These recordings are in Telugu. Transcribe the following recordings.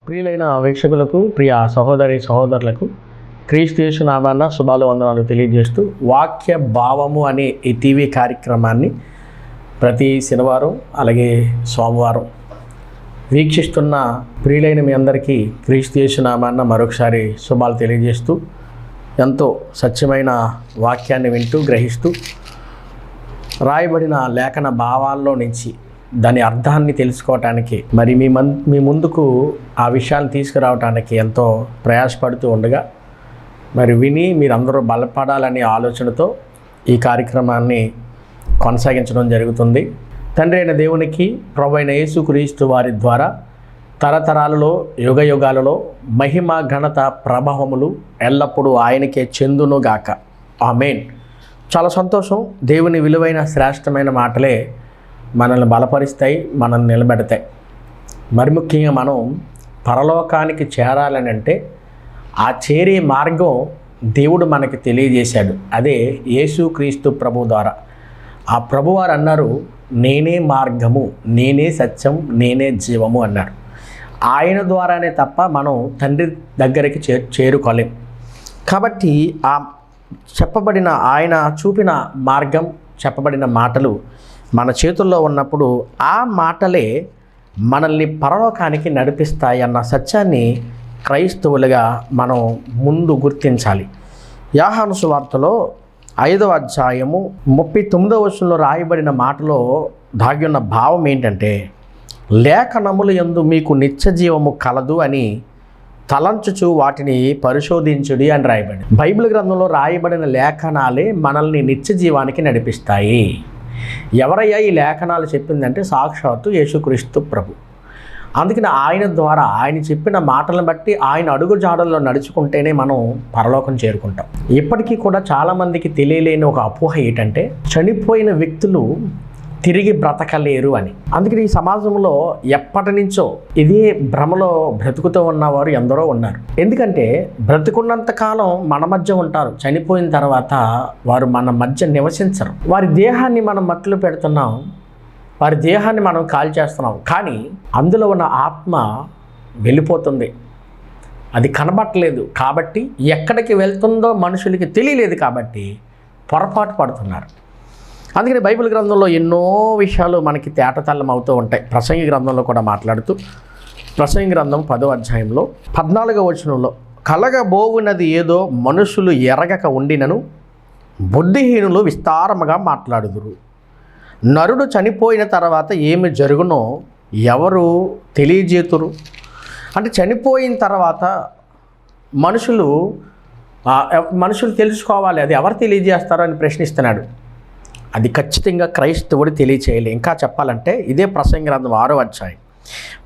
ప్రియులైన వీక్షకులకు, ప్రియ సహోదరులకు క్రీస్తు యేసు నామాన శుభాలు వందనాలు తెలియజేస్తూ వాక్య భావము అనే ఈ టీవీ కార్యక్రమాన్ని ప్రతి శనివారం అలాగే సోమవారం వీక్షిస్తున్న ప్రియులైన మీ అందరికీ క్రీస్తు యేసు నామాన మరొకసారి శుభాలు తెలియజేస్తూ ఎంతో సత్యమైన వాక్యాన్ని వింటూ గ్రహిస్తూ రాయబడిన లేఖన భావాల్లో నుంచి దాని అర్థాన్ని తెలుసుకోవటానికి మరి మీ ముందుకు ఆ విషయాన్ని తీసుకురావటానికి ఎంతో ప్రయాసపడుతూ ఉండగా మరి విని మీరందరూ బలపడాలనే ఆలోచనతో ఈ కార్యక్రమాన్ని కొనసాగించడం జరుగుతుంది. తండ్రి అయిన దేవునికి, ప్రభు అయిన యేసుక్రీస్తు వారి ద్వారా తరతరాలలో యుగాలలో మహిమ ఘనత ప్రభావములు ఎల్లప్పుడూ ఆయనకే చెందునుగాక. ఆమేన్. చాలా సంతోషం. దేవుని విలువైన శ్రేష్టమైన మాటలే మనల్ని బలపరుస్తాయి, మనల్ని నిలబెడతాయి. మరి ముఖ్యంగా మనం పరలోకానికి చేరాలని అంటే ఆ చేరే మార్గం దేవుడు మనకి తెలియజేశాడు. అదే యేసుక్రీస్తు ప్రభు ద్వారా. ఆ ప్రభువారు అన్నారు, నేనే మార్గము, నేనే సత్యం, నేనే జీవము అన్నారు. ఆయన ద్వారానే తప్ప మనం తండ్రి దగ్గరికి చేరుకోలేం. కాబట్టి ఆ చెప్పబడిన ఆయన చూపిన మార్గం, చెప్పబడిన మాటలు మన చేతుల్లో ఉన్నప్పుడు ఆ మాటలే మనల్ని పరలోకానికి నడిపిస్తాయి అన్న సత్యాన్ని క్రైస్తవులుగా మనం ముందు గుర్తించాలి. యోహాను సువార్తలో 5వ అధ్యాయము 39వ వచనంలో రాయబడిన మాటలో దాగి ఉన్న భావం ఏంటంటే, లేఖనముల యందు మీకు నిత్య జీవము కలదు అని తలంచుచు వాటిని పరిశోధించుడి అని రాయబడి. బైబిల్ గ్రంథంలో రాయబడిన లేఖనాలే మనల్ని నిత్య జీవానికి నడిపిస్తాయి. ఎవరయ్యా ఈ లేఖనాలు చెప్పిందంటే సాక్షాత్తు యేసుక్రీస్తు ప్రభు. అందుకని ఆయన ద్వారా, ఆయన చెప్పిన మాటలను బట్టి, ఆయన అడుగు జాడల్లో నడుచుకుంటేనే మనం పరలోకం చేరుకుంటాం. ఇప్పటికీ కూడా చాలామందికి తెలియలేని ఒక అపోహ ఏంటంటే, చనిపోయిన వ్యక్తులు తిరిగి బ్రతకలేరు అని. అందుకని ఈ సమాజంలో ఎప్పటి నుంచో ఇదే భ్రమలో బ్రతుకుతూ ఉన్నవారు ఎందరో ఉన్నారు. ఎందుకంటే బ్రతుకున్నంత కాలం మన మధ్య ఉంటారు, చనిపోయిన తర్వాత వారు మన మధ్య నివసించరు. వారి దేహాన్ని మనం మట్టిలో పెడుతున్నాం, వారి దేహాన్ని మనం కాల్చేస్తున్నాం, కానీ అందులో ఉన్న ఆత్మ వెళ్ళిపోతుంది. అది కనబట్టలేదు కాబట్టి, ఎక్కడికి వెళ్తుందో మనుషులకి తెలియలేదు కాబట్టి పొరపాటు పడుతున్నారు. అందుకని బైబిల్ గ్రంథంలో ఎన్నో విషయాలు మనకి తేటతల్లం అవుతూ ఉంటాయి. ప్రసంగి గ్రంథంలో కూడా మాట్లాడుతూ, ప్రసంగి గ్రంథం 10వ అధ్యాయంలో 14వ వచనంలో, కలగబోవున్నది ఏదో మనుషులు ఎరగక ఉండినను బుద్ధిహీనులు విస్తారముగా మాట్లాడుదురు. నరుడు చనిపోయిన తర్వాత ఏమి జరుగునో ఎవరు తెలియజేతురు. అంటే చనిపోయిన తర్వాత మనుషులు తెలుసుకోవాలి, అది ఎవరు తెలియజేస్తారో అని ప్రశ్నిస్తున్నాడు. అది ఖచ్చితంగా క్రైస్తవుడు తెలియచేయాలి. ఇంకా చెప్పాలంటే ఇదే ప్రసంగి గ్రంథం 6వ అధ్యాయం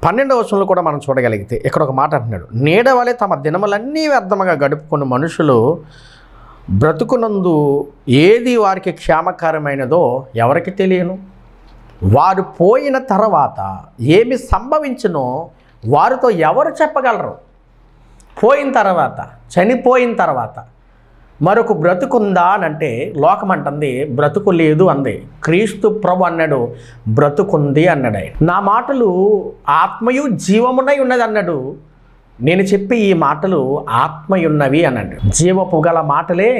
12వ వచనంలో కూడా మనం చూడగలిగితే ఇక్కడ ఒక మాట అంటున్నాడు, నీడ వలె తమ దినములన్నీ వ్యర్థముగా గడుపుకున్న మనుషులు బ్రతుకునందు ఏది వారికి క్షేమకరమైనదో ఎవరికి తెలియను. వారు పోయిన తర్వాత ఏమి సంభవించునో వారితో ఎవరు చెప్పగలరు. పోయిన తర్వాత, చనిపోయిన తర్వాత మరొక బ్రతుకుందా అని అంటే లోకం అంటుంది బ్రతుకు లేదు అంది. క్రీస్తు ప్రభు అన్నాడు బ్రతుకుంది అన్నాడు. నా మాటలు ఆత్మయు జీవమునై ఉన్నది అన్నాడు. నేను చెప్పి ఈ మాటలు ఆత్మయున్నవి అన్నాడు. జీవపు గల మాటలే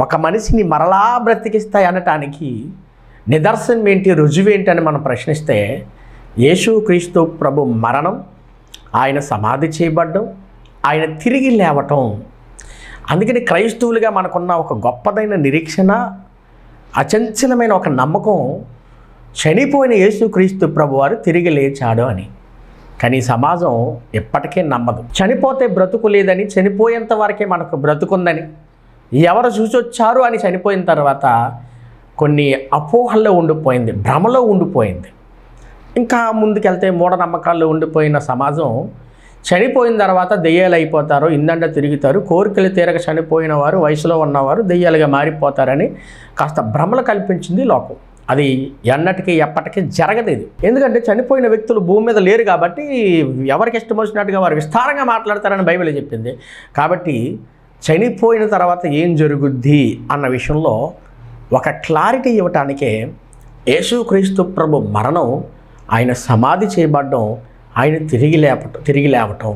ఒక మనిషిని మరలా బ్రతికిస్తాయి అనటానికి నిదర్శనం ఏంటి, రుజువేంటి అని మనం ప్రశ్నిస్తే, యేసుక్రీస్తు ప్రభు మరణం, ఆయన సమాధి చేయబడ్డం, ఆయన తిరిగి లేవటం. అందుకని క్రైస్తవులుగా మనకున్న ఒక గొప్పదైన నిరీక్షణ, అచంచలమైన ఒక నమ్మకం, చనిపోయిన యేసుక్రీస్తు ప్రభు వారు తిరిగి లేచాడు అని. కానీ సమాజం ఎప్పటికీ నమ్మదు. చనిపోతే బ్రతుకు లేదని, చనిపోయేంత వరకే మనకు బ్రతుకుందని, ఎవరు చూసొచ్చారు అని చనిపోయిన తర్వాత కొన్ని అపోహల్లో ఉండిపోయింది, భ్రమలో ఉండిపోయింది. ఇంకా ముందుకెళ్తే మూఢనమ్మకాల్లో ఉండిపోయిన సమాజం చనిపోయిన తర్వాత దెయ్యాలు అయిపోతారు, ఇందంట తిరుగుతారు, కోరికలు తీరక చనిపోయిన వారు, వయసులో ఉన్నవారు దెయ్యాలుగా మారిపోతారని కాస్త భ్రమలు కల్పించింది లోకం. అది ఎన్నటికీ ఎప్పటికీ జరగదు. ఇది ఎందుకంటే చనిపోయిన వ్యక్తులు భూమి మీద లేరు కాబట్టి ఎవరికి ఇష్టం వచ్చినట్టుగా వారు విస్తారంగా మాట్లాడతారని బైబిల్ చెప్పింది. కాబట్టి చనిపోయిన తర్వాత ఏం జరుగుద్ది అన్న విషయంలో ఒక క్లారిటీ ఇవ్వటానికే యేసుక్రీస్తు ప్రభు మరణం, ఆయన సమాధి చేయబడడం, ఆయన తిరిగి లేవటం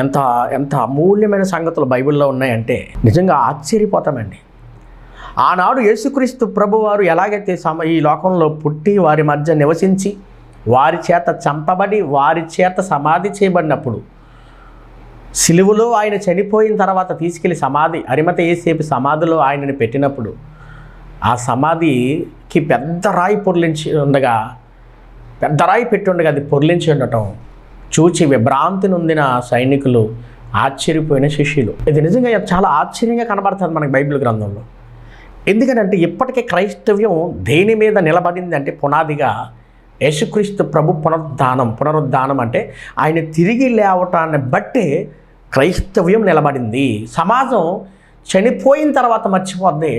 ఎంత ఎంత అమూల్యమైన సంగతులు బైబిల్లో ఉన్నాయంటే నిజంగా ఆశ్చర్యపోతామండి. ఆనాడు యేసుక్రీస్తు ప్రభువారు ఎలాగైతే ఈ లోకంలో పుట్టి వారి మధ్య నివసించి వారి చేత చంపబడి వారి చేత సమాధి చేయబడినప్పుడు, సిలువలో ఆయన చనిపోయిన తర్వాత తీసుకెళ్లి అరిమత యేసేపు సమాధిలో ఆయనని పెట్టినప్పుడు ఆ సమాధికి పెద్ద రాయి పెట్టి ఉండగా అది పొర్లించి ఉండటం చూచి విభ్రాంతి నొందిన సైనికులు, ఆశ్చర్యపోయిన శిష్యులు. ఇది నిజంగా చాలా ఆశ్చర్యంగా కనబడుతుంది మనకి బైబిల్ గ్రంథంలో. ఎందుకంటే ఇప్పటికే క్రైస్తవ్యం దేని మీద నిలబడింది అంటే పునాదిగా యేసుక్రీస్తు ప్రభు పునరుద్ధానం అంటే ఆయన తిరిగి లేవటాన్ని బట్టే క్రైస్తవ్యం నిలబడింది. సమాజం చనిపోయిన తర్వాత మర్చిపోద్ది,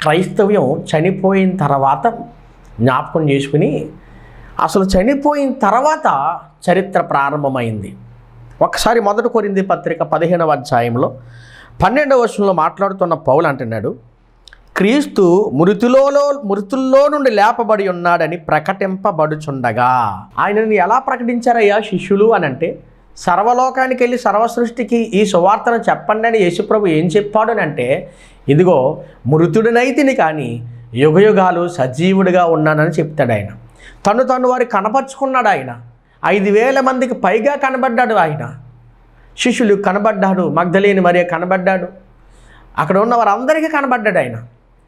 క్రైస్తవ్యం చనిపోయిన తర్వాత జ్ఞాపకం చేసుకుని అసలు చనిపోయిన తర్వాత చరిత్ర ప్రారంభమైంది. ఒకసారి 1 కొరింథీ పత్రిక 15వ అధ్యాయంలో 12వ వచనంలో మాట్లాడుతున్న పౌలు అంటున్నాడు, క్రీస్తు మృతుల్లో నుండి లేపబడి ఉన్నాడని ప్రకటింపబడుచుండగా. ఆయనని ఎలా ప్రకటించారయ్యా శిష్యులు అని అంటే, సర్వలోకానికి వెళ్ళి సర్వసృష్టికి ఈ సువార్తను చెప్పండి అని యేసుప్రభు ఏం చెప్పాడు అని అంటే, ఇదిగో మృతుడినైతిని కానీ యుగయుగాలు సజీవుడిగా ఉన్నానని చెప్తాడు ఆయన. తను వారికి కనపరుచుకున్నాడు ఆయన. 5,000 మందికి పైగా కనబడ్డాడు ఆయన. శిష్యులు కనబడ్డాడు, మగ్దలేని మరియ కనబడ్డాడు, అక్కడ ఉన్న వారందరికీ కనబడ్డాడు ఆయన.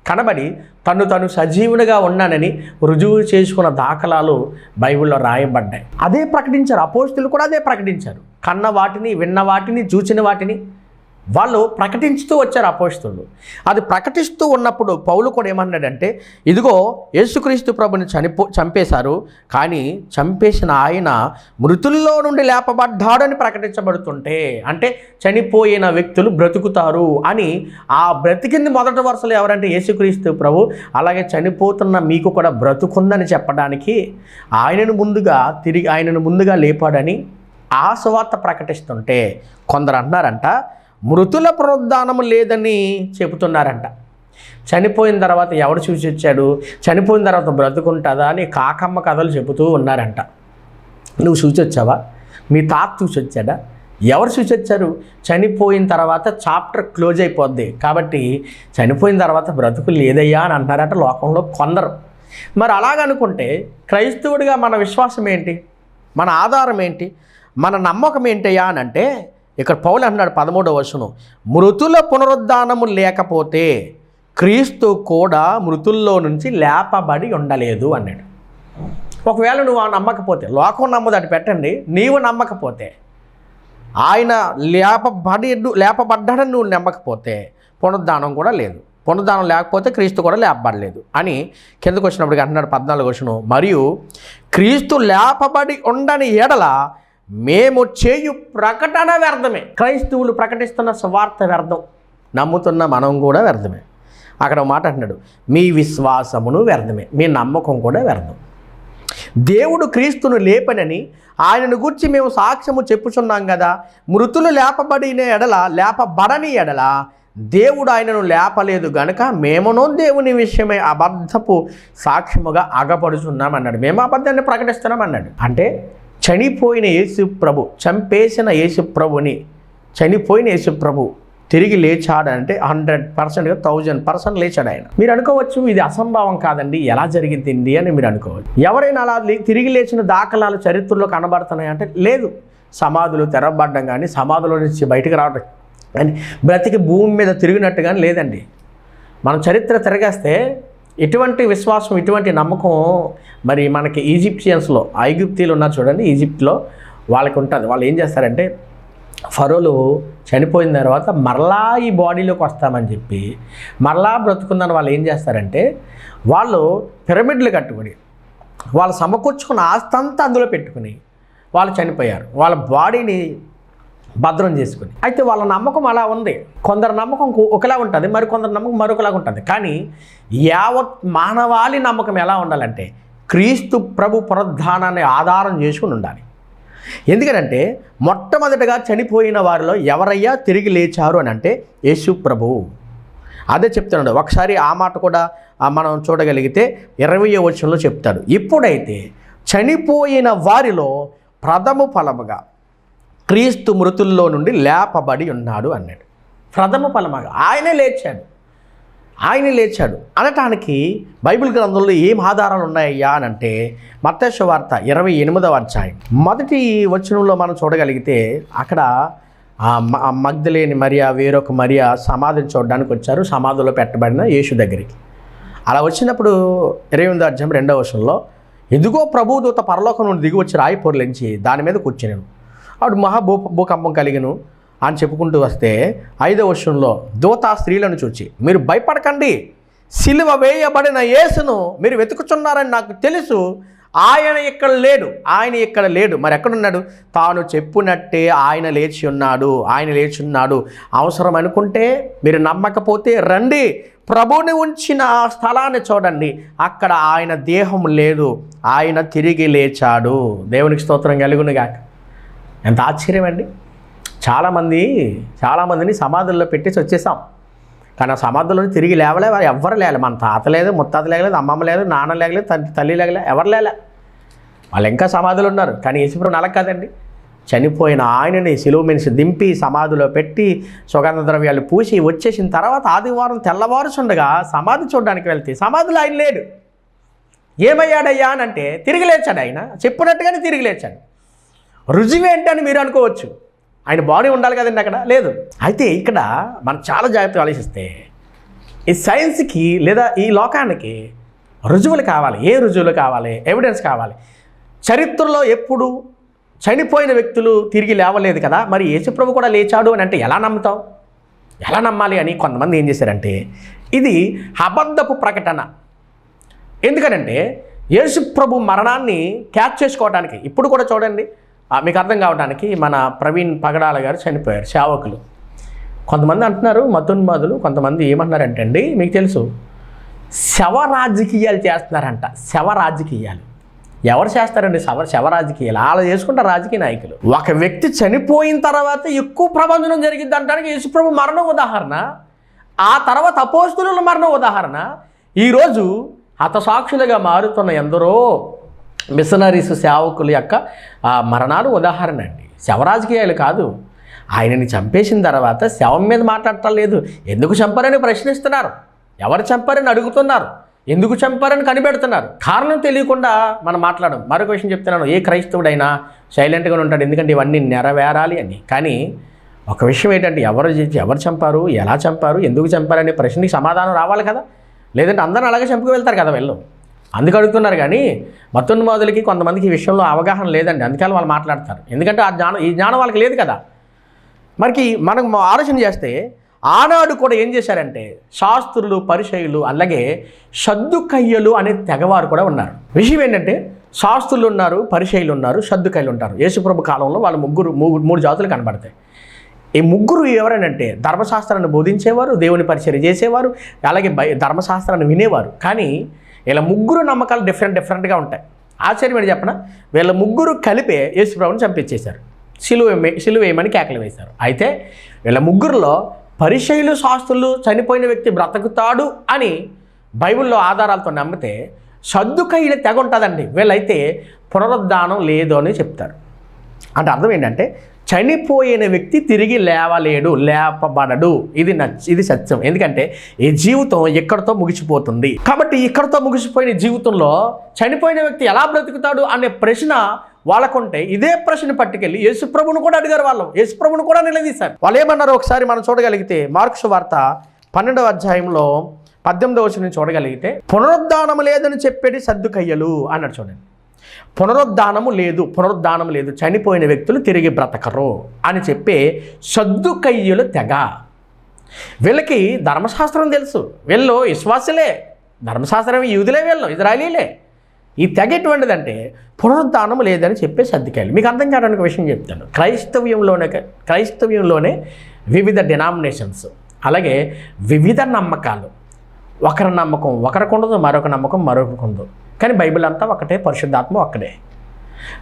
కనబడి తను సజీవునిగా ఉన్నానని రుజువు చేసుకున్న దాఖలాలు బైబిల్లో రాయబడ్డాయి. అదే ప్రకటించారు అపోస్తలులు కూడా, అదే ప్రకటించారు. కన్న వాటిని, విన్న వాటిని, చూచిన వాటిని వాళ్ళు ప్రకటించుతూ వచ్చారు అపోస్తలులు. అది ప్రకటిస్తూ ఉన్నప్పుడు పౌలు కూడా ఏమన్నాడంటే, ఇదిగో యేసుక్రీస్తు ప్రభుని చంపేశారు, కానీ చంపేసిన ఆయన మృతుల్లో నుండి లేపబడ్డాడని ప్రకటించబడుతుంటే, అంటే చనిపోయిన వ్యక్తులు బ్రతుకుతారు అని. ఆ బ్రతికింది మొదటి వరుసలో ఎవరంటే యేసుక్రీస్తు ప్రభు. అలాగే చనిపోతున్న మీకు కూడా బ్రతుకుందని చెప్పడానికి ఆయనను ముందుగా లేపాడని ఆ సువార్త ప్రకటిస్తుంటే కొందరు అంటున్నారంట, మృతుల పునరుద్ధానము లేదని చెబుతున్నారంట. చనిపోయిన తర్వాత ఎవడు చూసి వచ్చాడు, చనిపోయిన తర్వాత బ్రతుకుంటుందా అని కాకమ్మ కథలు చెబుతూ ఉన్నారంట. నువ్వు చూసి వచ్చావా? మీ తాత చూసి వచ్చాడా? ఎవరు చూసి వచ్చారు? చనిపోయిన తర్వాత చాప్టర్ క్లోజ్ అయిపోద్ది కాబట్టి చనిపోయిన తర్వాత బ్రతుకు లేదయ్యా అని అంటారట లోకంలో కొందరు. మరి అలాగనుకుంటే క్రైస్తవుడిగా మన విశ్వాసం ఏంటి, మన ఆధారం ఏంటి, మన నమ్మకం ఏంటయ్యా అని అంటే, ఇక్కడ పౌలు అన్నాడు 13వ వచనం, మృతుల పునరుద్ధానము లేకపోతే క్రీస్తు కూడా మృతుల్లో నుంచి లేపబడి ఉండలేదు అన్నాడు. ఒకవేళ నువ్వు నమ్మకపోతే, లోకం నమ్మదు అటు పెట్టండి, నీవు నమ్మకపోతే, ఆయన లేపబడ్డాడని నువ్వు నమ్మకపోతే పునరుద్ధానం కూడా లేదు. పునరుద్ధానం లేకపోతే క్రీస్తు కూడా లేపబడలేదు అని కిందకు వచ్చినప్పటికి అంటున్నాడు 14వ వచనం, మరియు క్రీస్తు లేపబడి ఉండని ఎడల మేము చేయు ప్రకటన వ్యర్థమే. క్రైస్తవులు ప్రకటిస్తున్న సువార్త వ్యర్థం, నమ్ముతున్న మనం కూడా వ్యర్థమే. అక్కడ మాట అంటున్నాడు, మీ విశ్వాసమును వ్యర్థమే, మీ నమ్మకం కూడా వ్యర్థం. దేవుడు క్రీస్తును లేపనని ఆయనను గురించి మేము సాక్ష్యము చెప్పుచున్నాం కదా. మృతులు లేపబడని ఎడల దేవుడు ఆయనను లేపలేదు గనుక మేమునో దేవుని విషయమై అబద్ధపు సాక్ష్యముగా అగపడుచున్నామన్నాడు. మేము అబద్ధాన్ని ప్రకటిస్తున్నామన్నాడు. అంటే చనిపోయిన యేసుప్రభు, చంపేసిన యేసుప్రభుని, చనిపోయిన యేసుప్రభు తిరిగి లేచాడంటే 100%గా 1000% లేచాడు ఆయన. మీరు అనుకోవచ్చు ఇది అసంభవం కాదండి, ఎలా జరిగింది అని మీరు అనుకోవచ్చు. ఎవరైనా అలా తిరిగి లేచిన దాఖలాలు చరిత్రలో కనబడుతున్నాయి అంటే లేదు. సమాధులు తెరవబడ్డం కానీ, సమాధుల నుంచి బయటకు రావడం కానీ, బ్రతికి భూమి మీద తిరిగినట్టు కానీ లేదండి. మనం చరిత్ర తిరగేస్తే ఇటువంటి విశ్వాసం, ఇటువంటి నమ్మకం మరి మనకి ఈజిప్షియన్స్లో, ఐగుప్తీలు ఉన్నారు చూడండి, ఈజిప్ట్లో వాళ్ళకి ఉంటుంది. వాళ్ళు ఏం చేస్తారంటే, ఫరోలు చనిపోయిన తర్వాత మరలా ఈ బాడీలోకి వస్తామని చెప్పి మరలా బ్రతుకుందని వాళ్ళు ఏం చేస్తారంటే, వాళ్ళు పిరమిడ్లు కట్టుకుని వాళ్ళు సమకూర్చుకున్న ఆస్తంతా అందులో పెట్టుకుని వాళ్ళు చనిపోయారు, వాళ్ళ బాడీని భద్రం చేసుకుని. అయితే వాళ్ళ నమ్మకం అలా ఉంది. కొందరు నమ్మకం ఒకలా ఉంటుంది, మరి కొందరు నమ్మకం మరొకలాగా ఉంటుంది. కానీ యావత్ మానవాళి నమ్మకం ఎలా ఉండాలంటే క్రీస్తు ప్రభు పునరుద్ధానాన్ని ఆధారం చేసుకుని ఉండాలి. ఎందుకంటే మొట్టమొదటిగా చనిపోయిన వారిలో ఎవరయ్యా తిరిగి లేచారు అని అంటే యేసు ప్రభువు. అదే చెప్తున్నాడు. ఒకసారి ఆ మాట కూడా మనం చూడగలిగితే 20వ వచనంలో చెప్తాడు, ఇప్పుడైతే చనిపోయిన వారిలో ప్రథమ ఫలముగా క్రీస్తు మృతుల్లో నుండి లేపబడి ఉన్నాడు అన్నాడు. ప్రథమ ఫలముగా ఆయనే లేచాడు అనటానికి బైబిల్ గ్రంథంలో ఏం ఆధారాలు ఉన్నాయ్యా అని అంటే మత్తయి సువార్త 28వ అధ్యాయం మొదటి వచనంలో మనం చూడగలిగితే అక్కడ మగ్దలేని మరియా వేరొక మరియా సమాధిని చూడడానికి వచ్చారు, సమాధిలో పెట్టబడిన యేసు దగ్గరికి. అలా వచ్చినప్పుడు 28వ అధ్యాయం 2వ వచనంలో ఎదుగో ప్రభుదూత పరలోకం నుండి దిగి వచ్చి రాయి పొరలించి దాని మీద కూర్చున్నాను, ఆవిడ భూకంపం కలిగను అని చెప్పుకుంటూ వస్తే 5వ వచనంలో దూత స్త్రీలను చూచి మీరు భయపడకండి, సిలువ వేయబడిన యేసును మీరు వెతుకుచున్నారని నాకు తెలుసు, ఆయన ఇక్కడ లేడు. మరి ఎక్కడున్నాడు? తాను చెప్పినట్టే ఆయన లేచి ఉన్నాడు. అవసరం అనుకుంటే మీరు నమ్మకపోతే రండి, ప్రభువుని ఉంచిన స్థలాన్ని చూడండి, అక్కడ ఆయన దేహం లేదు, ఆయన తిరిగి లేచాడు. దేవునికి స్తోత్రం కలుగునుగాక. ఎంత ఆశ్చర్యం అండి. చాలామందిని సమాధుల్లో పెట్టేసి వచ్చేసాం, కానీ ఆ సమాధుల్లో తిరిగి లేవలే, ఎవ్వరు లేలే. మన తాత లేదు, ముత్తాత లేగలేదు, అమ్మమ్మ లేదు, నాన్న లేగలేదు, తల్లి లేగలే, ఎవరు లేలే. వాళ్ళు ఇంకా సమాధులు ఉన్నారు. కానీ యేసుప్రభుని అలా కాదండి, చనిపోయిన ఆయనని సిలువ మీద దింపి సమాధిలో పెట్టి సుగంధ ద్రవ్యాలు పూసి వచ్చేసిన తర్వాత ఆదివారం తెల్లవారుచుండగా సమాధి చూడడానికి వెళ్తే సమాధిలో ఆయన లేడు. ఏమయ్యాడయ్యా అని అంటే తిరిగి లేచాడు. ఆయన చెప్పినట్టుగానే తిరిగి లేచాడు. రుజువేంటి అని మీరు అనుకోవచ్చు, ఆయన బాడీ ఉండాలి కదండి, అక్కడ లేదు. అయితే ఇక్కడ మనం చాలా జాగ్రత్తగా ఆలోచిస్తే ఈ సైన్స్కి లేదా ఈ లోకానికి రుజువులు కావాలి. ఏ రుజువులు కావాలి? ఎవిడెన్స్ కావాలి. చరిత్రలో ఎప్పుడు చనిపోయిన వ్యక్తులు తిరిగి లేవలేదు కదా, మరి యేసుప్రభు కూడా లేచాడు అని అంటే ఎలా నమ్ముతావు? ఎలా నమ్మాలి అని కొంతమంది ఏం చేశారంటే ఇది అబద్ధపు ప్రకటన. ఎందుకనంటే యేసుప్రభు మరణాన్ని క్యాచ్ చేసుకోవడానికి ఇప్పుడు కూడా చూడండి, మీకు అర్థం కావడానికి మన ప్రవీణ్ పగడాల గారు చనిపోయారు, సేవకులు. కొంతమంది అంటున్నారు మతోన్మాదులు, కొంతమంది ఏమంటున్నారంటే అండి మీకు తెలుసు శవ రాజకీయాలు చేస్తున్నారంట. శవ రాజకీయాలు ఎవరు చేస్తారండి? శవ రాజకీయాలు అలా చేసుకుంటారు రాజకీయ నాయకులు. ఒక వ్యక్తి చనిపోయిన తర్వాత ఎక్కువ ప్రభంజనం జరిగింది అంటానికి యేసుప్రభు మరణం ఉదాహరణ, ఆ తర్వాత అపోస్తులుల మరణం ఉదాహరణ. ఈరోజు హతసాక్షులుగా మారుతున్న ఎందరో మిషనరీస్ సేవకుల యొక్క మరణాలు ఉదాహరణ అండి. శవ రాజకీయాలు కాదు. ఆయనని చంపేసిన తర్వాత శవం మీద మాట్లాడటం లేదు. ఎందుకు చంపారని ప్రశ్నిస్తున్నారు, ఎవరు చంపారని అడుగుతున్నారు, ఎందుకు చంపారని కనిపెడుతున్నారు. కారణం తెలియకుండా మనం మాట్లాడడం. మరొక విషయం చెప్తున్నాను, ఏ క్రైస్తవుడైనా సైలెంట్గా ఉంటాడు, ఎందుకంటే ఇవన్నీ నెరవేరాలి అని. కానీ ఒక విషయం ఏంటంటే ఎవరు చంపారు, ఎలా చంపారు, ఎందుకు చంపారనే ప్రశ్నకి సమాధానం రావాలి కదా. లేదంటే అందరిని అలాగే చంపుకు వెళ్తారు కదా వీళ్ళు. అందుకు అడుగుతున్నారు. కానీ మతోన్మాదులకి కొంతమందికి ఈ విషయంలో అవగాహన లేదండి, అందుకే వాళ్ళు మాట్లాడతారు. ఎందుకంటే ఈ జ్ఞానం వాళ్ళకి లేదు కదా. మనకి మనం ఆలోచన చేస్తే ఆనాడు కూడా ఏం చేశారంటే శాస్త్రులు, పరిసయ్యులు, అలాగే సద్దుకయ్యలు అనే తెగవారు కూడా ఉన్నారు. విషయం ఏంటంటే శాస్త్రులు ఉన్నారు, పరిసయ్యులు ఉన్నారు, సద్దుకయ్యలు ఉంటారు. యేసుప్రభు కాలంలో వాళ్ళు మూడు జాతులు కనబడతాయి. ఈ ముగ్గురు ఎవరనంటే ధర్మశాస్త్రాన్ని బోధించేవారు, దేవుని పరిచర్య చేసేవారు, అలాగే ధర్మశాస్త్రాన్ని వినేవారు. కానీ వీళ్ళ ముగ్గురు నమ్మకాలు డిఫరెంట్గా ఉంటాయి. ఆశ్చర్యమని చెప్పన, వీళ్ళ ముగ్గురు కలిపే యేసుప్రభుని చంపించేశారు, సిలువ వేయమని కేకలు వేశారు. అయితే వీళ్ళ ముగ్గురులో పరిసయ్యులు, శాస్త్రులు చనిపోయిన వ్యక్తి బ్రతుకుతాడు అని బైబిల్లో ఆధారాలతో నమ్మితే సద్దుకయ్యుల తెగ ఉంటుందండి. వీళ్ళైతే పునరుద్ధానం లేదు అని చెప్తారు. అంటే అర్థం ఏంటంటే చనిపోయిన వ్యక్తి తిరిగి లేపబడడు. ఇది సత్యం. ఎందుకంటే ఈ జీవితం ఎక్కడితో ముగిసిపోతుంది. కాబట్టి ఇక్కడితో ముగిసిపోయిన జీవితంలో చనిపోయిన వ్యక్తి ఎలా బ్రతుకుతాడు అనే ప్రశ్న వాళ్ళకుంటే ఇదే ప్రశ్న పట్టుకెళ్ళి యేసుప్రభుని కూడా అడిగారు. యేసుప్రభుని కూడా నిలదీశారు. వాళ్ళు ఏమన్నారు ఒకసారి మనం చూడగలిగితే మార్కు సువార్త 12వ అధ్యాయంలో 18వ వచనం చూడగలిగితే పునరుద్ధానం లేదని చెప్పేది సద్దుకయ్యలు అన్నాడు. చూడండి, పునరుద్ధానము లేదు, చనిపోయిన వ్యక్తులు తిరిగి బ్రతకరు అని చెప్పే సద్దుకయ్యుల తెగ. వీళ్ళకి ధర్మశాస్త్రం తెలుసు, వీళ్ళు విశ్వాసులే, ధర్మశాస్త్రం యూదులే, వీళ్ళు ఇజ్రాయేలీలే. ఈ తెగ ఎటువంటిదంటే పునరుద్ధానం లేదని చెప్పే సద్దుకయ్యలు. మీకు అర్థం కావడానికి విషయం చెప్తాను. క్రైస్తవ్యంలోనే వివిధ డినామినేషన్స్, అలాగే వివిధ నమ్మకాలు. ఒకరి నమ్మకం ఒకరికి ఉండదు, మరొక నమ్మకం మరొకరికి ఉండదు. కానీ బైబిల్ అంతా ఒకటే, పరిశుద్ధాత్మ ఒక్కడే.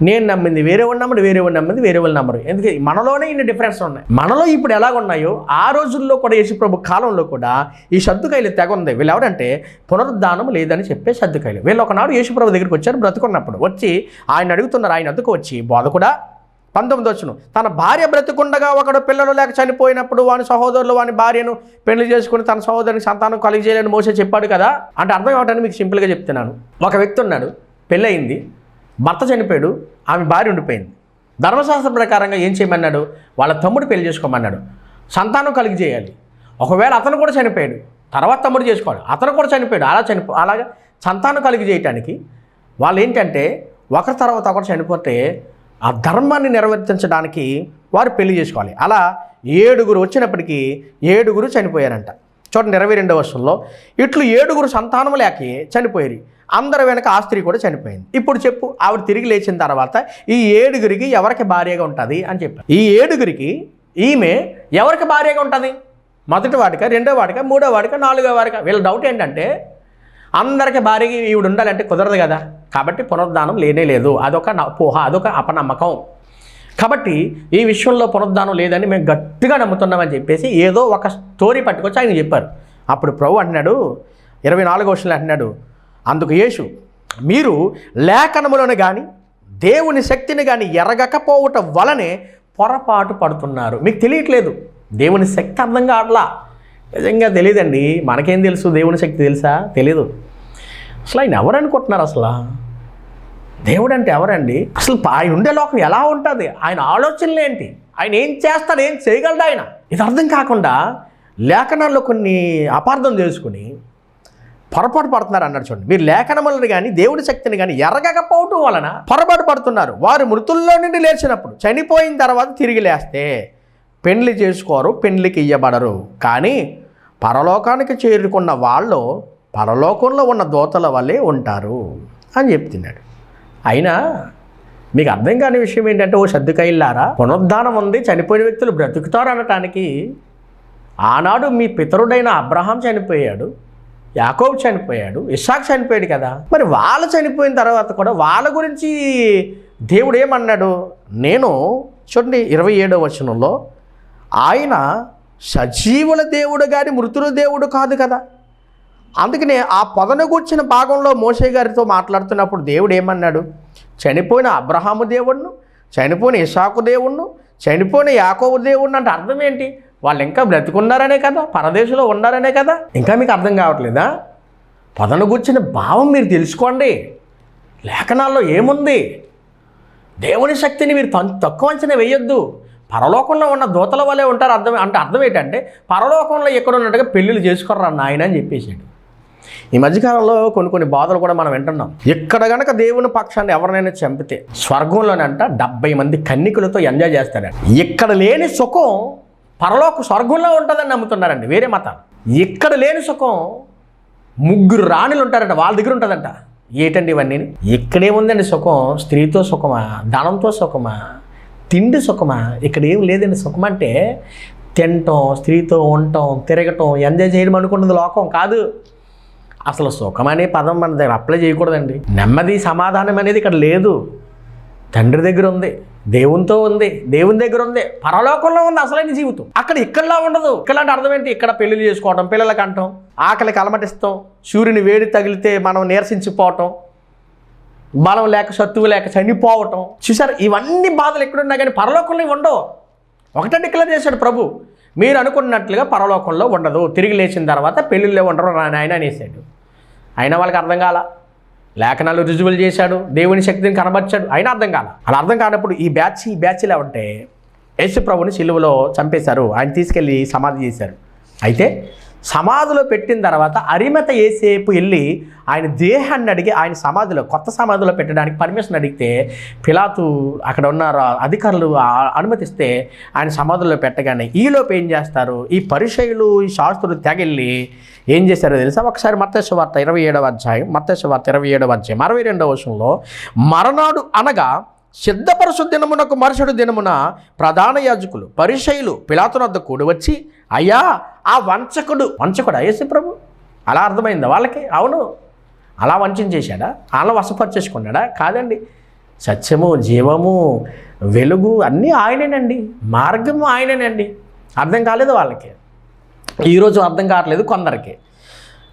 నేను నమ్మింది వేరే వాళ్ళు నమ్మడు, వేరే వాళ్ళు నమ్మింది వేరే వాళ్ళు నమ్మరు. ఎందుకంటే మనలోనే ఇన్ని డిఫరెన్స్ ఉన్నాయి. మనలో ఇప్పుడు ఎలాగున్నాయో ఆ రోజుల్లో కూడా యేసుప్రభు కాలంలో కూడా ఈ సద్దుకాయలు తెగ ఉంది. వీళ్ళు ఎవరంటే పునరుద్ధానం లేదని చెప్పే సద్దుకాయలు. వీళ్ళు ఒకనాడు యేసుప్రభు దగ్గరికి వచ్చారు, బ్రతుకున్నప్పుడు వచ్చి ఆయన అడుగుతున్నారు. ఆయన వద్దకు వచ్చి, బోధకుడా 19 వచ్చును, తన భార్య బ్రతుకుండగా ఒకడు పిల్లలు లేక చనిపోయినప్పుడు వాని సహోదరులు వాని భార్యను పెళ్లి చేసుకుని తన సహోదరునికి సంతానం కలిగజేయాలని మోసే చెప్పాడు కదా. అంటే అర్థం ఏమిటని మీకు సింపుల్గా చెప్తున్నాను. ఒక వ్యక్తి ఉన్నాడు, పెళ్ళయింది, భర్త చనిపోయాడు, ఆమె భార్య ఉండిపోయింది. ధర్మశాస్త్రం ప్రకారంగా ఏం చేయమన్నాడు? వాళ్ళ తమ్ముడు పెళ్లి చేసుకోమన్నాడు, సంతానం కలిగజేయాలి. ఒకవేళ అతను కూడా చనిపోయాడు, తర్వాత తమ్ముడు చేసుకోవాలి, అతను కూడా చనిపోయాడు, అలాగా సంతానం కలిగజేయటానికి వాళ్ళు ఏంటంటే ఒకరి తర్వాత ఒకరు చనిపోతే ఆ ధర్మాన్ని నెరవేర్చడానికి వారు పెళ్లి చేసుకోవాలి. అలా 7 వచ్చినప్పటికీ 7 చనిపోయారంట. చూడండి 22వ వచనంలో, ఇట్లు 7 సంతానం లేక చనిపోయారు, అందరి వెనక ఆ స్త్రీ కూడా చనిపోయింది. ఇప్పుడు చెప్పు, ఆవిడ తిరిగి లేచిన తర్వాత ఈ 7 ఎవరికి భార్యగా ఉంటుంది అని చెప్పారు. ఈ 7 ఈమె ఎవరికి భార్యగా ఉంటుంది? మొదటి వాడిక, రెండో వాడిక, మూడో వాడిక, నాలుగో వాడిక? వీళ్ళ డౌట్ ఏంటంటే అందరికీ భార్యగా ఈవిడ ఉండాలంటే కుదరదు కదా. కాబట్టి పునరుద్ధానం లేనే లేదు, అదొక పోహ, అదొక అపనమ్మకం. కాబట్టి ఈ విషయంలో పునరుద్ధానం లేదని మేము గట్టిగా నమ్ముతున్నామని చెప్పేసి ఏదో ఒక స్టోరీ పట్టుకొచ్చి ఆయన చెప్పారు. అప్పుడు ప్రభు అంటున్నాడు 24వ వచనంలో అంటున్నాడు, అందుకు యేసు, మీరు లేఖనములను కానీ దేవుని శక్తిని కానీ ఎరగకపోవటం వలనే పొరపాటు పడుతున్నారు. మీకు తెలియట్లేదు, దేవుని శక్తి అర్థం కావట్లా. నిజంగా తెలియదండి. మనకేం తెలుసు? దేవుని శక్తి తెలుసా? తెలీదు. అసలు ఆయన ఎవరు అనుకుంటున్నారు? అసలు దేవుడు అంటే ఎవరండి? అసలు ఆయన ఉండే లోకం ఎలా ఉంటుంది? ఆయన ఆలోచనలు ఏంటి? ఆయన ఏం చేస్తాడు, ఏం చేయగలడు ఆయన? ఇది అర్థం కాకుండా లేఖనాల్లో కొన్ని అపార్థం చేసుకుని పొరపాటు పడుతున్నారు అన్నాడు. చూడండి, మీరు లేఖనములను కానీ దేవుడి శక్తిని కానీ ఎరగకపోవటం వలన పొరపాటు పడుతున్నారు. వారు మృతుల్లో నుండి లేచినప్పుడు, చనిపోయిన తర్వాత తిరిగి లేస్తే పెండ్లి చేసుకోరు, పెండ్లికి ఇయ్యబడరు. కానీ పరలోకానికి చేరుకున్న వాళ్ళు పరలోకంలో ఉన్న దూతల వల్లే ఉంటారు అని చెప్తున్నాడు. అయినా మీకు అర్థం కాని విషయం ఏంటంటే, ఓ సద్దుకాయలారా, పునరుద్ధానం ఉంది, చనిపోయిన వ్యక్తులు బ్రతుకుతారు అనటానికి ఆనాడు మీ పితరుడైన అబ్రహాం చనిపోయాడు, యాకోబు చనిపోయాడు, ఇస్సాకు చనిపోయాడు కదా. మరి వాళ్ళు చనిపోయిన తర్వాత కూడా వాళ్ళ గురించి దేవుడు ఏమన్నాడు? నేను చూడండి 27వ వచనంలో, ఆయన సజీవుల దేవుడు కానీ మృతుల దేవుడు కాదు కదా. అందుకనే ఆ పొదను కూర్చిన భాగంలో మోషే గారితో మాట్లాడుతున్నప్పుడు దేవుడు ఏమన్నాడు? చనిపోయిన అబ్రహాము దేవుడును, చనిపోయిన ఇస్సాకు దేవుడును, చనిపోయిన యాకోబు దేవుడిని అంటే అర్థం ఏంటి? వాళ్ళు ఇంకా బ్రతికున్నారనే కదా, పరదేశంలో ఉన్నారనే కదా. ఇంకా మీకు అర్థం కావట్లేదా? పొదను కూర్చిన భావం మీరు తెలుసుకోండి. లేఖనాల్లో ఏముంది? దేవుని శక్తిని మీరు తక్కువ అంచనా వేయొద్దు. పరలోకంలో ఉన్న దూతల వల్లే ఉంటారు. అర్థం ఏంటంటే పరలోకంలో ఎక్కడున్నట్టుగా పెళ్ళిళ్ళు చేసుకోర్రా నాయన అని చెప్పేసాడు. ఈ మధ్యకాలంలో కొన్ని బాధలు కూడా మనం వింటున్నాం. ఇక్కడ గనక దేవుని పక్షాన్ని ఎవరినైనా చంపితే స్వర్గంలోనంట 70 మంది కన్నికలతో ఎంజాయ్ చేస్తాడంట. ఇక్కడ లేని సుఖం పరలోక స్వర్గంలో ఉంటుందని నమ్ముతున్నారండి వేరే మతాలు. ఇక్కడ లేని సుఖం 3 రాణులు ఉంటారంట, వాళ్ళ దగ్గర ఉంటుందంట. ఏంటండి ఇవన్నీ? ఇక్కడేముందండి సుఖం? స్త్రీతో సుఖమా, ధనంతో సుఖమా, తిండి సుఖమా? ఇక్కడ ఏం లేదండి. సుఖం అంటే తినటం, స్త్రీతో ఉండటం, తిరగటం, ఎంజాయ్ చేయడం అనుకుంటుంది లోకం కాదు. అసలు సుఖం అనే పదం మన దగ్గర అప్లై చేయకూడదండి. నెమ్మది, సమాధానం అనేది ఇక్కడ లేదు. తండ్రి దగ్గర ఉంది, దేవునితో ఉంది, దేవుని దగ్గర ఉంది, పరలోకంలో ఉంది అసలైన జీవితం. అక్కడ ఇక్కడలా ఉండదు. ఇక్కడ అంటే అర్థం ఏంటి? ఇక్కడ పెళ్లిళ్ళు చేసుకోవటం, పిల్లలకి అంటాం, ఆకలికి అలమటిస్తాం, సూర్యుని వేడి తగిలితే మనం నీరసించిపోవటం, బలం లేక సత్తువు లేక చనిపోవటం. చూసారు, ఇవన్నీ బాధలు ఎక్కడున్నా కానీ పరలోకంలో ఉండవు. ఒకటే డిక్లేర్ చేశాడు ప్రభు, మీరు అనుకున్నట్లుగా పరలోకంలో ఉండదు, తిరిగి లేచిన తర్వాత పెళ్ళిళ్ళే ఉండరు నాయన అనేసాడు. అయినా వాళ్ళకి అర్థం కాల. లేఖనాలు రుజువులు చేశాడు, దేవుని శక్తిని కనబర్చాడు, అయినా అర్థం కాల. అలా అర్థం కానప్పుడు ఈ బ్యాచ్లా ఉంటే యేసు ప్రభుని సిలువలో చంపేశారు, ఆయన తీసుకెళ్ళి సమాధి చేశారు. అయితే సమాధిలో పెట్టిన తర్వాత అరిమత యేసేపు వెళ్ళి ఆయన దేహాన్ని అడిగి ఆయన సమాధిలో, కొత్త సమాధిలో పెట్టడానికి పర్మిషన్ అడిగితే పిలాతు అక్కడ ఉన్న అధికారులు అనుమతిస్తే ఆయన సమాధిలో పెట్టగానే ఈలోపు ఏం చేస్తారు? ఈ పరిసయ్యులు, ఈ శాస్త్రులు తెగెళ్ళి ఏం చేశారో తెలుసా? ఒకసారి మత్తయి సువార్త 27వ అధ్యాయం, మత్తయి సువార్త 27వ అధ్యాయం 62వ వచనంలో, మరణాడు అనగా సిద్ధపరచు దినమునకు మరుసటి దినమున ప్రధాన యాజకులు పరిసయ్యులు పిలాతు వద్ద కూడి వచ్చి, అయ్యా ఆ వంచకుడా యేసు ప్రభు? అలా అర్థమైందా వాళ్ళకి? అవును, అలా వంచన చేశాడా? అలా వశపరిచేసుకున్నాడా? కాదండి. సత్యము, జీవము, వెలుగు అన్నీ ఆయనేనండి, మార్గము ఆయనేనండి. అర్థం కాలేదు వాళ్ళకి, ఈరోజు అర్థం కావట్లేదు కొందరికి.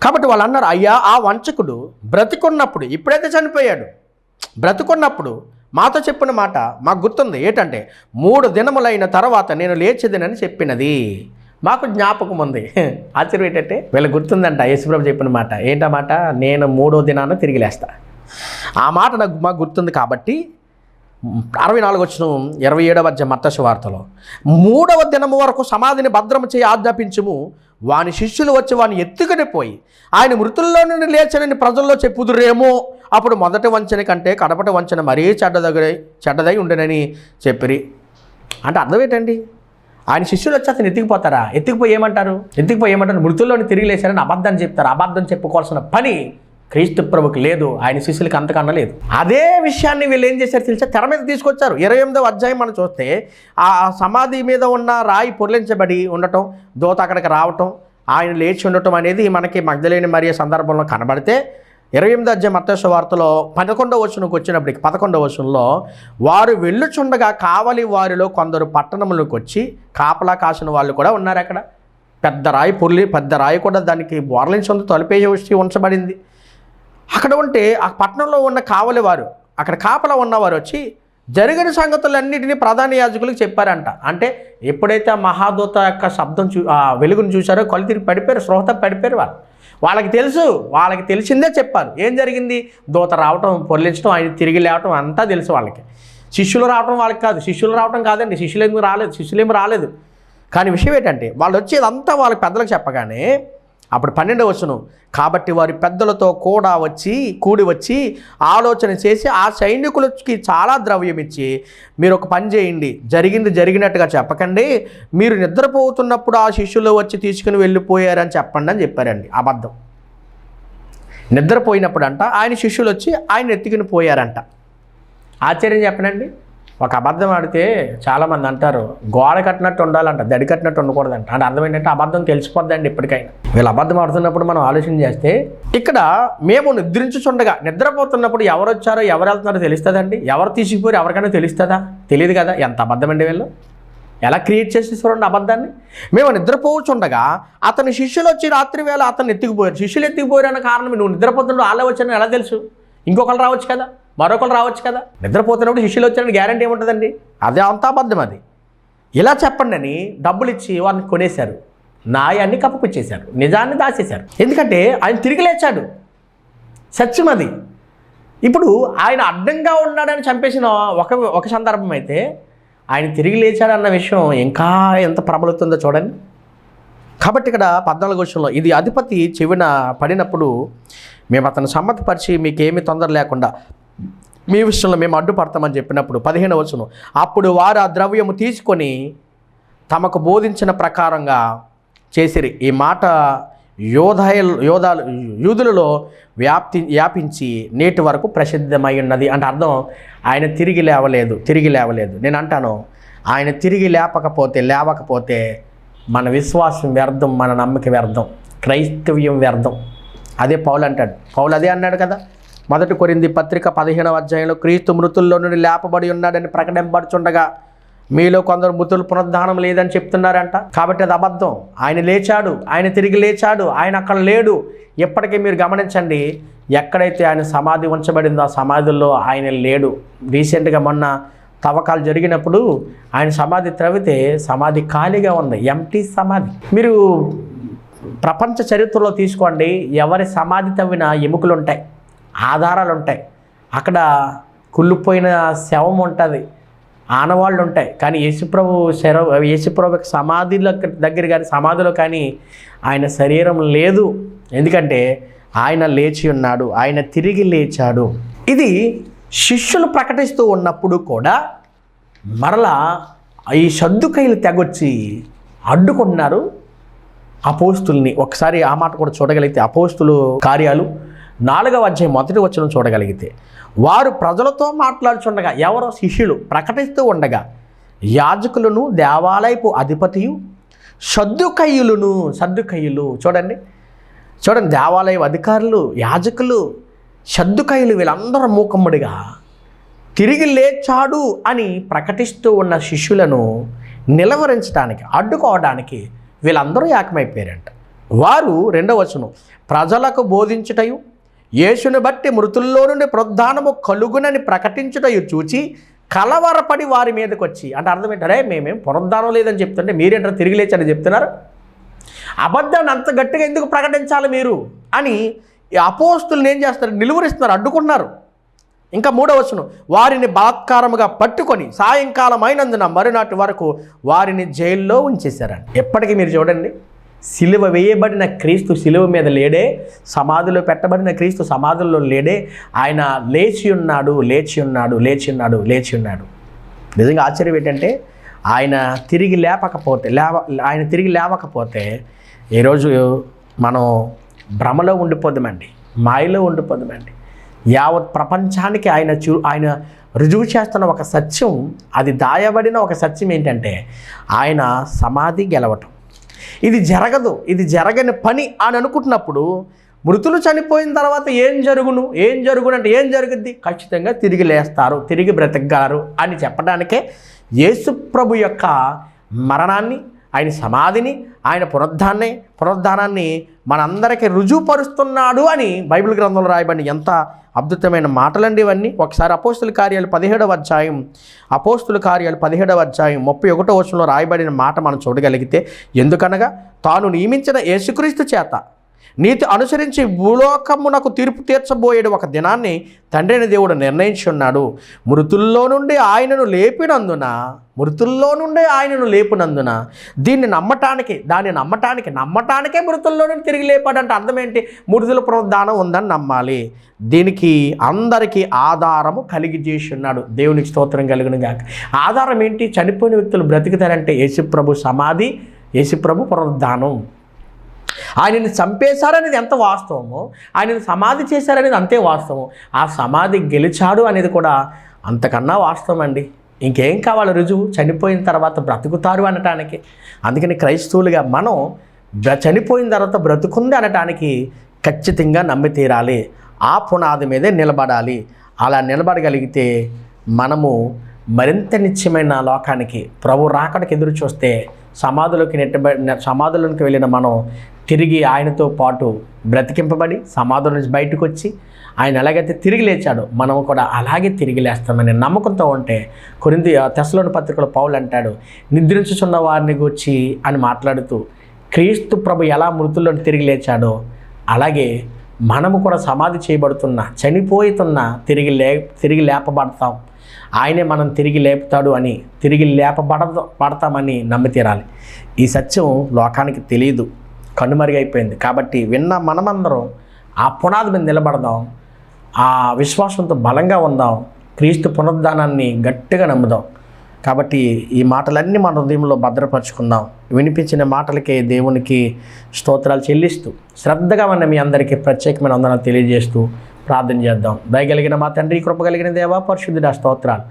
కాబట్టి వాళ్ళు అన్నారు, అయ్యా ఆ వంచకుడు బ్రతికున్నప్పుడు, ఇప్పుడైతే చనిపోయాడు, బ్రతికున్నప్పుడు మాతో చెప్పిన మాట మాకు గుర్తుంది. ఏంటంటే 3 దినములైన తర్వాత నేను లేచేదనని చెప్పినది మాకు జ్ఞాపకం ఉంది. ఆశ్చర్యం ఏంటంటే వీళ్ళకి గుర్తుందంట యేసుప్రభు చెప్పిన మాట. ఏంటన్నమాట? నేను 3వ దినాన తిరిగి లేస్తా. ఆ మాట మాకు గుర్తుంది. కాబట్టి 64 అధ్యాయం మత్తయి సువార్తలో 3వ దినము వరకు సమాధిని భద్రము చేయి ఆజ్ఞాపించుము, వాని శిష్యులు వచ్చి వాని ఎత్తుకుని పోయి ఆయన మృతుల్లో నుండి లేచనని ప్రజల్లో చెప్పుదురేమో, అప్పుడు మొదటి వంచన కంటే కడపటి వంచన మరీ చెడ్డదై ఉండనని చెప్పిరి. అంటే అర్థం ఏంటండి? ఆయన శిష్యులు వచ్చి అతను ఎత్తుకుపోతారా? ఎత్తుకుపోయి ఏమంటారు? మృతుల్లోని తిరిగి లేచారని అబద్ధాన్ని చెప్తారు. అబద్ధం చెప్పుకోవాల్సిన పని క్రీస్తు ప్రభుకి లేదు, ఆయన శిష్యులకి అంతకన్నా లేదు. అదే విషయాన్ని వీళ్ళు ఏం చేశారు తెలుసా? తెర మీద తీసుకొచ్చారు. 28వ అధ్యాయం మనం చూస్తే ఆ సమాధి మీద ఉన్న రాయి పొర్లించబడి ఉండటం, దూత అక్కడికి రావటం, ఆయన లేచి ఉండటం అనేది మనకి మగ్దలేని మరియ సందర్భంలో కనబడితే 28వ అధ్యాయం మత్తయి సువార్తలో 11వ వచనంకి వచ్చినప్పటికి 11వ వచనంలో వారు వెళ్ళుచుండగా కావలి వారిలో కొందరు పట్టణంలోకి వచ్చి కాపలా కాసిన వాళ్ళు కూడా ఉన్నారు. అక్కడ పెద్ద రాయి కూడా దానికి బోర్లించి తలుపేసి ఉంచబడింది. అక్కడ ఉంటే ఆ పట్టణంలో ఉన్న కావలి వారు, అక్కడ కాపలా ఉన్నవారు వచ్చి జరిగిన సంగతులన్నిటినీ ప్రధాన యాజకులకు చెప్పారంట. అంటే ఎప్పుడైతే ఆ మహాదూత యొక్క శబ్దం వెలుగును చూశారో కళ్ళు తిరిగి పడిపోయారు, స్రోత పడిపోయారు. వాళ్ళకి తెలుసు, వాళ్ళకి తెలిసిందే చెప్పారు. ఏం జరిగింది? దూత రావటం, పొర్లించడం, ఆయన తిరిగి లేవటం అంతా తెలుసు వాళ్ళకి. శిష్యులు రావటం వాళ్ళకి కాదు, శిష్యులు రావటం కాదండి, శిష్యులేమి రాలేదు. కానీ విషయం ఏంటంటే వాళ్ళు వచ్చేదంతా వాళ్ళకి పెద్దలకు చెప్పగానే అప్పుడు 12వ వచనం, కాబట్టి వారి పెద్దలతో కూడి వచ్చి ఆలోచన చేసి ఆ సైనికులకి చాలా ద్రవ్యం ఇచ్చి, మీరు ఒక పని చేయండి, జరిగినట్టుగా చెప్పకండి, మీరు నిద్రపోతున్నప్పుడు ఆ శిష్యులు వచ్చి తీసుకుని వెళ్ళిపోయారని చెప్పండి అని చెప్పారండి. అబద్ధం. నిద్రపోయినప్పుడు అంట ఆయన శిష్యులు వచ్చి ఆయన ఎత్తుకుని పోయారంట. ఆశ్చర్యం చెప్పనండి. ఒక అబద్ధం ఆడితే చాలామంది అంటారు గోడ కట్టినట్టు ఉండాలంట, దడి కట్టినట్టు ఉండకూడదంట. అంటే అర్థం ఏంటంటే అబద్ధం తెలిసిపోద్దండి ఎప్పటికైనా. వీళ్ళు అబద్ధం ఆడుతున్నప్పుడు మనం ఆలోచన చేస్తే ఇక్కడ మేము నిద్రపోతున్నప్పుడు ఎవరు వచ్చారో ఎవరు వెళ్తున్నారో తెలుస్తుందండి? ఎవరు తీసుకుపోయారు ఎవరికైనా తెలుస్తుందా? తెలియదు కదా. ఎంత అబద్ధం అండి వీళ్ళు, ఎలా క్రియేట్ చేసి చూడండి అబద్ధాన్ని. మేము నిద్రపోవచ్చుండగా అతని శిష్యులు వచ్చి రాత్రి వేళ అతను ఎత్తుకుపోయారు. శిష్యులు ఎత్తుకుపోయారు అన్న కారణం నువ్వు నిద్రపోతున్నప్పుడు వాళ్ళే వచ్చారని ఎలా తెలుసు? ఇంకొకరు రావచ్చు కదా, మరొకరు రావచ్చు కదా. నిద్రపోతున్నప్పుడు శిష్యులు వచ్చారని గ్యారంటీ ఏముంటుందండి? అదే అంత అబద్ధం. అది ఇలా చెప్పండి అని డబ్బులు ఇచ్చి వారిని కొనేశారు, న్యాయాన్ని కప్పపిచ్చేశారు, నిజాన్ని దాచేశారు. ఎందుకంటే ఆయన తిరిగి లేచాడు, సత్యం అది. ఇప్పుడు ఆయన అడ్డంగా ఉన్నాడని చంపేసిన ఒక సందర్భం అయితే ఆయన తిరిగి లేచాడు అన్న విషయం ఇంకా ఎంత ప్రబలుతుందో చూడండి. కాబట్టి ఇక్కడ 14వ వచనంలో ఇది అధిపతి చెవిన పడినప్పుడు మేము అతను సమ్మతిపరిచి మీకేమీ తొందర లేకుండా మీ విషయంలో మేము అడ్డుపడతామని చెప్పినప్పుడు 15వ వచనం, అప్పుడు వారు ఆ ద్రవ్యము తీసుకొని తమకు బోధించిన ప్రకారంగా చేసిరి. ఈ మాట యూదులలో వ్యాపించి నేటి వరకు ప్రసిద్ధమై ఉన్నది. అంటే అర్థం ఆయన తిరిగి లేవలేదు. నేను అంటాను, ఆయన తిరిగి లేవకపోతే మన విశ్వాసం వ్యర్థం, మన నమ్మకం వ్యర్థం, క్రైస్తవ్యం వ్యర్థం. అదే పౌలు అంటాడు. పౌలు అదే అన్నాడు కదా, 1 కొరింథీ పత్రిక 15వ అధ్యాయంలో, క్రీస్తు మృతుల్లో నుండి లేపబడి ఉన్నాడని ప్రకటింపబడుచుండగా మీలో కొందరు మృతులు పునరుద్ధానం లేదని చెప్తున్నారంట. కాబట్టి అది అబద్ధం. ఆయన లేచాడు, ఆయన తిరిగి లేచాడు, ఆయన అక్కడ లేడు. ఎప్పటికీ మీరు గమనించండి, ఎక్కడైతే ఆయన సమాధి ఉంచబడిందో ఆ సమాధుల్లో ఆయన లేడు. రీసెంట్గా మొన్న తవ్వకాలు జరిగినప్పుడు ఆయన సమాధి త్రవ్వితే సమాధి ఖాళీగా ఉంది, ఎంటీ సమాధి. మీరు ప్రపంచ చరిత్రలో తీసుకోండి, ఎవరి సమాధి తవ్విన ఎముకలు ఉంటాయి, ఆధారాలు ఉంటాయి, అక్కడ కుళ్ళిపోయిన శవం ఉంటుంది, ఆనవాళ్ళు ఉంటాయి. కానీ యేసుప్రభు సమాధి దగ్గర కానీ సమాధిలో కానీ ఆయన శరీరం లేదు. ఎందుకంటే ఆయన లేచి ఉన్నాడు, ఆయన తిరిగి లేచాడు. ఇది శిష్యులు ప్రకటిస్తూ ఉన్నప్పుడు కూడా మరలా ఈ సద్దుకైలు తెగొచ్చి అడ్డుకుంటున్నారు అపోస్తుల్ని. ఒకసారి ఆ మాట కూడా చూడగలిగితే అపోస్తులు కార్యాలు 4వ అధ్యాయం 1వ వచనం చూడగలిగితే, వారు ప్రజలతో మాట్లాడుచుండగా, ఎవరో శిష్యులు ప్రకటిస్తూ ఉండగా, యాజకులను దేవాలయపు అధిపతియు సద్దుకయ్యులు చూడండి దేవాలయ అధికారులు, యాజకులు, సద్దుకయ్యులు వీళ్ళందరూ మూకమ్మడిగా తిరిగి లేచాడు అని ప్రకటిస్తూ ఉన్న శిష్యులను నిలవరించడానికి, అడ్డుకోవడానికి వీళ్ళందరూ ఏకమైపోయారంట. వారు 2వ వచనం, ప్రజలకు బోధించుటయు యేసుని బట్టి మృతుల్లో నుండి పునరుద్ధానము కలుగునని ప్రకటించుటయు చూచి కలవరపడి వారి మీదకి వచ్చి, అంటే అర్థం ఏంటంటే మేమేం పునరుద్ధానం లేదని చెప్తుంటే మీరేంటారు తిరిగి లేచని చెప్తున్నారు, అబద్ధాన్ని అంత గట్టిగా ఎందుకు ప్రకటించాలి మీరు అని అపోస్తులను ఏం చేస్తారు, నిలువరిస్తున్నారు, అడ్డుకున్నారు. ఇంకా 3వ వచనం, వారిని బలాత్కారముగా పట్టుకొని సాయంకాలం అయినందున మరునాటి వరకు వారిని జైల్లో ఉంచేశారండి. ఎప్పటికీ మీరు చూడండి, సిలువ వేయబడిన క్రీస్తు సిలువ మీద లేడే, సమాధిలో పెట్టబడిన క్రీస్తు సమాధుల్లో లేడే, ఆయన లేచి ఉన్నాడు, లేచి ఉన్నాడు, లేచి ఉన్నాడు, లేచి ఉన్నాడు. నిజంగా ఆశ్చర్యం ఏంటంటే ఆయన తిరిగి లేవకపోతే ఈరోజు మనం భ్రమలో ఉండిపోదామండి, మాయలో ఉండిపోదామండి. యావత్ ప్రపంచానికి ఆయన రుజువు చేస్తున్న ఒక సత్యం, అది దాయబడిన ఒక సత్యం ఏంటంటే ఆయన సమాధి గెలవటం. ఇది జరగదు, ఇది జరగని పని అని అనుకుంటున్నప్పుడు మృతులు చనిపోయిన తర్వాత ఏం జరుగును అంటే ఏం జరుగుద్ది, ఖచ్చితంగా తిరిగి లేస్తారు, తిరిగి బ్రతకగలరు అని చెప్పడానికే యేసు ప్రభు యొక్క మరణాన్ని, ఆయన సమాధిని, ఆయన పునరుద్ధానాన్ని మనందరికీ రుజువుపరుస్తున్నాడు అని బైబిల్ గ్రంథంలో రాయబడిన ఎంత అద్భుతమైన మాటలండి ఇవన్నీ. ఒకసారి అపోస్తుల కార్యాలు 17వ అధ్యాయం 31వ వచనంలో రాయబడిన మాట మనం చూడగలిగితే, ఎందుకనగా తాను నియమించిన యేసుక్రీస్తు చేత నీతి అనుసరించి భూలోకమునకు తీర్పు తీర్చబోయేడు ఒక దినాన్ని తండ్రిని దేవుడు నిర్ణయించి ఉన్నాడు. మృతుల్లో నుండి ఆయనను లేపినందున దాన్ని నమ్మటానికే మృతుల్లో నుండి తిరిగి లేపాడంటే అర్థం ఏంటి, మృతుల పునరుద్ధానం ఉందని నమ్మాలి. దీనికి అందరికీ ఆధారము కలిగి చేసి ఉన్నాడు. దేవునికి స్తోత్రం కలుగును గాక. ఆధారం ఏంటి, చనిపోయిన వ్యక్తులు బ్రతుకుతారంటే యేసుప్రభు సమాధి, యేసుప్రభు పునరుద్ధానం. ఆయనని చంపేశారనేది ఎంత వాస్తవమో, ఆయనని సమాధి చేశారనేది అంతే వాస్తవం. ఆ సమాధి గెలిచాడు అనేది కూడా అంతకన్నా వాస్తవం అండి. ఇంకేం కావాలి రుజువు, చనిపోయిన తర్వాత బ్రతుకుతారు అనటానికి. అందుకని క్రైస్తవులుగా మనం చనిపోయిన తర్వాత బ్రతుకుంది అనటానికి ఖచ్చితంగా నమ్మి తీరాలి. ఆ పునాది మీదే నిలబడాలి. అలా నిలబడగలిగితే మనము మరింత నిత్యమైన లోకానికి, ప్రభు రాకడకి ఎదురు చూస్తే సమాధులోకి వెళ్ళిన మనం తిరిగి ఆయనతో పాటు బ్రతికింపబడి సమాధుల నుంచి బయటకు వచ్చి ఆయన ఎలాగైతే తిరిగి లేచాడో మనం కూడా అలాగే తిరిగి లేస్తామనే నమ్మకంతో ఉంటే, తెస్సలోని పత్రికలో పౌలు అంటాడు, నిద్రించుచున్న వారిని గూర్చి అని మాట్లాడుతూ క్రీస్తు ప్రభు ఎలా మృతుల్లోని తిరిగి లేచాడో అలాగే మనము కూడా సమాధి చేయబడుతున్న, తిరిగి లేపబడతాం. ఆయనే మనం తిరిగి లేపుతాడు అని, తిరిగి పడతామని నమ్మి తీరాలి. ఈ సత్యం లోకానికి తెలియదు, కనుమరుగైపోయింది. కాబట్టి విన్న మనమందరం ఆ పునాది మీద నిలబడదాం, ఆ విశ్వాసంతో బలంగా ఉందాం, క్రీస్తు పునరుద్ధానాన్ని గట్టిగా నమ్ముదాం. కాబట్టి ఈ మాటలన్నీ మన హృదయంలో భద్రపరుచుకుందాం. వినిపించిన మాటలకే దేవునికి స్తోత్రాలు చెల్లిస్తూ, శ్రద్ధగా ఉన్న మీ అందరికీ ప్రత్యేకమైన వందనాలు తెలియజేస్తూ ప్రార్థన చేద్దాం. దయగలిగిన మా తండ్రి, కృపగలిగిన దేవా, పరిశుద్ధుడా స్తోత్రాలు.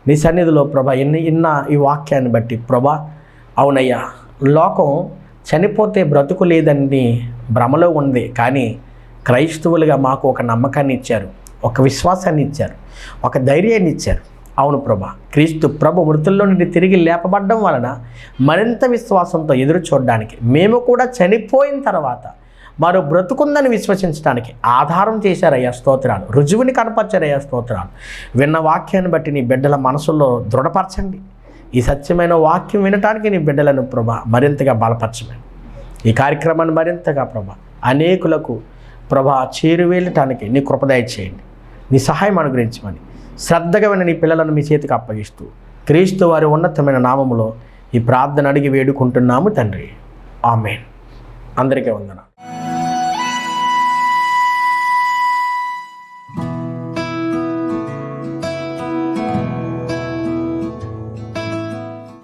నీ సన్నిధిలో ప్రభా ఇన్న ఈ వాక్యాన్ని బట్టి ప్రభా, అవునయ్యా, లోకం చనిపోతే బ్రతుకు లేదని భ్రమలో ఉంది. కానీ క్రైస్తవులుగా మాకు ఒక నమ్మకాన్ని ఇచ్చారు, ఒక విశ్వాసాన్ని ఇచ్చారు, ఒక ధైర్యాన్ని ఇచ్చారు. అవును ప్రభా, క్రీస్తు ప్రభు మృతుల్లో నుండి తిరిగి లేపబడడం వలన మరింత విశ్వాసంతో ఎదురు చూడడానికి, మేము కూడా చనిపోయిన తర్వాత మరో బ్రతుకుందని విశ్వసించడానికి ఆధారం చేశారయ్యా స్తోత్రాలు, రుజువుని కనపరిచారయ్యా స్తోత్రాలు. విన్న వాక్యాన్ని బట్టి నీ బిడ్డల మనసుల్లో దృఢపరచండి. ఈ సత్యమైన వాక్యం వినటానికి నీ బిడ్డలను ప్రభా మరింతగా బలపరచమని, ఈ కార్యక్రమాన్ని మరింతగా ప్రభా అనేకులకు ప్రభా చేరువేయటానికి నీ కృపదయ చేయండి, నీ సహాయం అనుగ్రహించమని శ్రద్ధగా విన్న నీ పిల్లలను మీ చేతికి అప్పగిస్తూ క్రీస్తు వారి ఉన్నతమైన నామములో ఈ ప్రార్థన అడిగి వేడుకుంటున్నాము తండ్రి. ఆమేన్. అందరికీ వందనాలు.